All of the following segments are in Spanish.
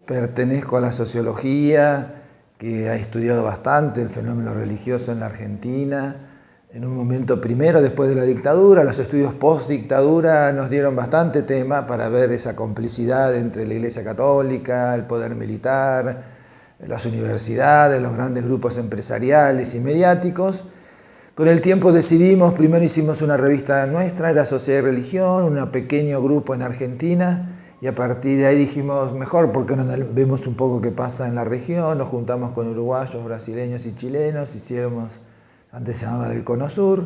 Pertenezco a la sociología, que ha estudiado bastante el fenómeno religioso en la Argentina. En un momento primero, después de la dictadura, los estudios post-dictadura nos dieron bastante tema para ver esa complicidad entre la Iglesia Católica, el poder militar, las universidades, los grandes grupos empresariales y mediáticos. Con el tiempo decidimos, primero hicimos una revista nuestra, era Sociedad y Religión, un pequeño grupo en Argentina, y a partir de ahí dijimos, mejor porque no vemos un poco qué pasa en la región, nos juntamos con uruguayos, brasileños y chilenos, hicimos, antes se llamaba del Cono Sur,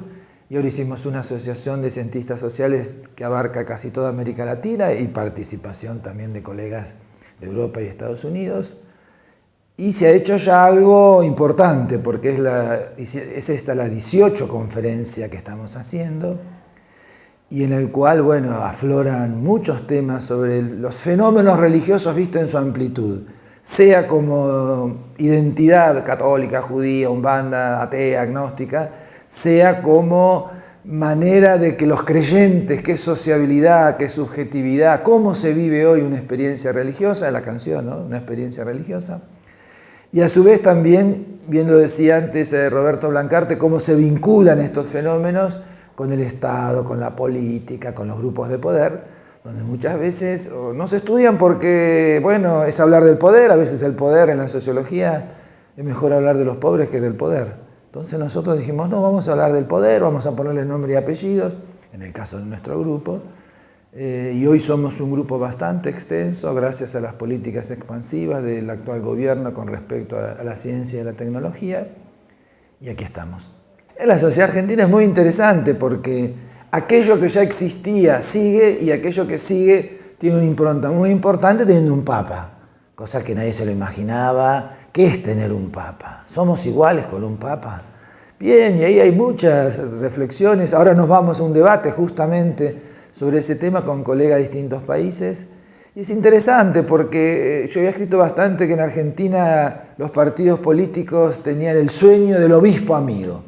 y ahora hicimos una asociación de cientistas sociales que abarca casi toda América Latina y participación también de colegas de Europa y Estados Unidos. Y se ha hecho ya algo importante, porque es esta la 18 conferencia que estamos haciendo, y en el cual, bueno, afloran muchos temas sobre los fenómenos religiosos vistos en su amplitud, sea como identidad católica, judía, umbanda, atea, agnóstica, sea como manera de que los creyentes, qué sociabilidad, qué subjetividad, cómo se vive hoy una experiencia religiosa, la canción, ¿no? Una experiencia religiosa. Y a su vez también, bien lo decía antes Roberto Blancarte, cómo se vinculan estos fenómenos con el Estado, con la política, con los grupos de poder, donde muchas veces no se estudian porque, bueno, es hablar del poder, a veces el poder en la sociología es mejor hablar de los pobres que del poder. Entonces nosotros dijimos, no, vamos a hablar del poder, vamos a ponerle nombre y apellidos, en el caso de nuestro grupo, y hoy somos un grupo bastante extenso gracias a las políticas expansivas del actual gobierno con respecto a la ciencia y a la tecnología, y aquí estamos. En la sociedad argentina es muy interesante porque aquello que ya existía sigue y aquello que sigue tiene una impronta muy importante teniendo un papa, cosa que nadie se lo imaginaba. ¿Qué es tener un papa? ¿Somos iguales con un papa? Bien, y ahí hay muchas reflexiones. Ahora nos vamos a un debate justamente sobre ese tema con colegas de distintos países. Y es interesante porque yo había escrito bastante que en Argentina los partidos políticos tenían el sueño del obispo amigo.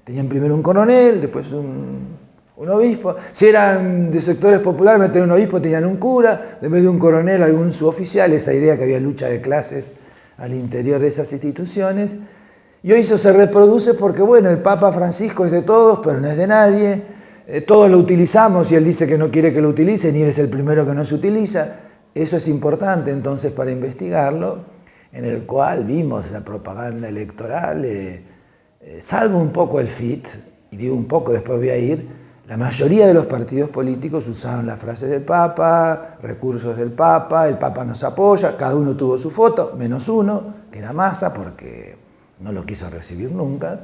Tenían primero un coronel, después un obispo. Si eran de sectores populares, metían un obispo, tenían un cura, después de un coronel, algún suboficial, esa idea que había lucha de clases al interior de esas instituciones. Y hoy eso se reproduce porque, bueno, el Papa Francisco es de todos, pero no es de nadie. Todos lo utilizamos y él dice que no quiere que lo utilicen y él es el primero que no se utiliza. Eso es importante entonces para investigarlo, en el cual vimos la propaganda electoral, salvo un poco el FIT, y digo un poco, después voy a ir, la mayoría de los partidos políticos usaban las frases del Papa, recursos del Papa, el Papa nos apoya, cada uno tuvo su foto, menos uno, que era Massa, porque no lo quiso recibir nunca.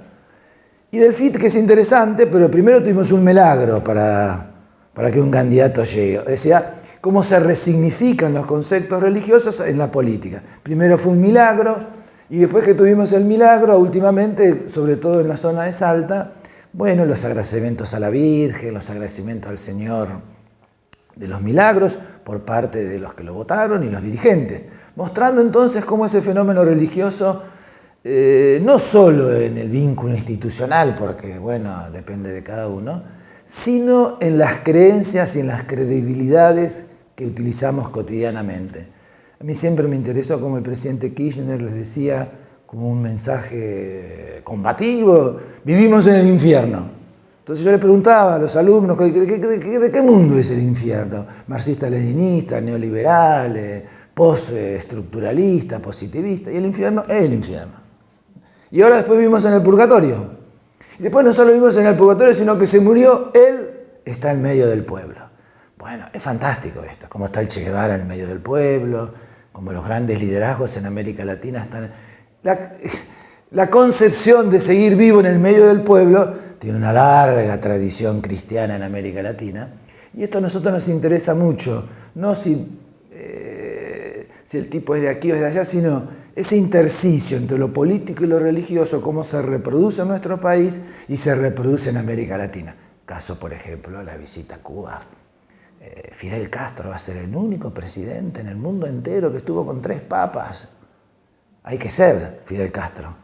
Y del FIT, que es interesante, pero primero tuvimos un milagro para que un candidato llegue. O sea, cómo se resignifican los conceptos religiosos en la política. Primero fue un milagro, y después que tuvimos el milagro, últimamente, sobre todo en la zona de Salta, bueno, los agradecimientos a la Virgen, los agradecimientos al Señor de los milagros por parte de los que lo votaron y los dirigentes, mostrando entonces cómo ese fenómeno religioso, no solo en el vínculo institucional, porque, bueno, depende de cada uno, sino en las creencias y en las credibilidades que utilizamos cotidianamente. A mí siempre me interesó como el presidente Kirchner les decía, como un mensaje combativo, vivimos en el infierno. Entonces yo le preguntaba a los alumnos, ¿de qué mundo es el infierno? Marxista-leninista, neoliberal, postestructuralista, positivista, y el infierno es el infierno. Y ahora después vivimos en el purgatorio. Y después no solo vivimos en el purgatorio, sino que se murió, él está en medio del pueblo. Bueno, es fantástico esto, como está el Che Guevara en el medio del pueblo, como los grandes liderazgos en América Latina están... La concepción de seguir vivo en el medio del pueblo tiene una larga tradición cristiana en América Latina, y esto a nosotros nos interesa mucho, no si el tipo es de aquí o es de allá, sino ese intersticio entre lo político y lo religioso, cómo se reproduce en nuestro país y se reproduce en América Latina. Caso, por ejemplo, la visita a Cuba. Fidel Castro va a ser el único presidente en el mundo entero que estuvo con 3 papas. Hay que ser Fidel Castro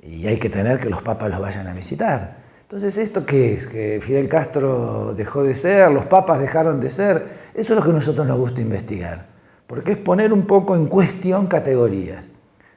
y hay que tener que los papas los vayan a visitar. Entonces, ¿esto qué es? ¿Que Fidel Castro dejó de ser? ¿Los papas dejaron de ser? Eso es lo que a nosotros nos gusta investigar. porque es poner un poco en cuestión categorías.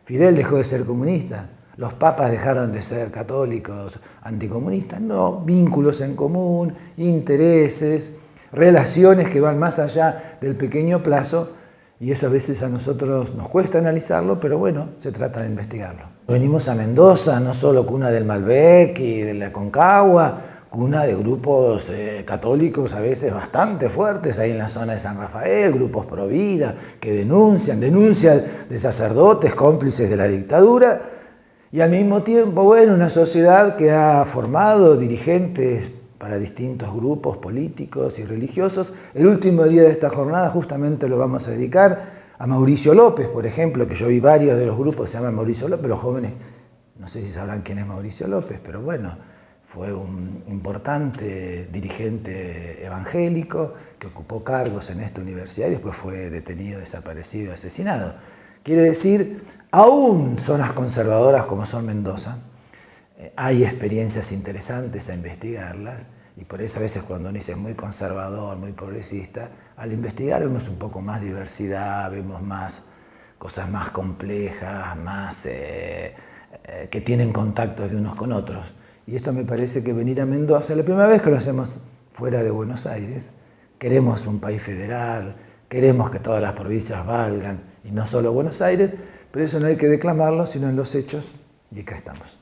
Fidel dejó de ser comunista, los papas dejaron de ser católicos, anticomunistas, no, vínculos en común, intereses, relaciones que van más allá del pequeño plazo, y eso a veces a nosotros nos cuesta analizarlo, pero bueno, se trata de investigarlo. Venimos a Mendoza, no solo cuna del Malbec y de la Aconcagua, cuna de grupos católicos a veces bastante fuertes ahí en la zona de San Rafael, grupos pro vida que denuncian de sacerdotes cómplices de la dictadura, y al mismo tiempo, bueno, una sociedad que ha formado dirigentes para distintos grupos políticos y religiosos. El último día de esta jornada justamente lo vamos a dedicar a Mauricio López, por ejemplo, que yo vi varios de los grupos que se llaman Mauricio López, los jóvenes no sé si sabrán quién es Mauricio López, pero bueno, fue un importante dirigente evangélico que ocupó cargos en esta universidad y después fue detenido, desaparecido, asesinado. Quiere decir, aún zonas conservadoras como son Mendoza, hay experiencias interesantes a investigarlas, y por eso a veces cuando uno dice muy conservador, muy progresista, al investigar vemos un poco más diversidad, vemos más cosas más complejas, más que tienen contactos de unos con otros. Y esto me parece que venir a Mendoza, la primera vez que lo hacemos fuera de Buenos Aires, queremos un país federal, queremos que todas las provincias valgan, y no solo Buenos Aires, pero eso no hay que declamarlo, sino en los hechos, y acá estamos.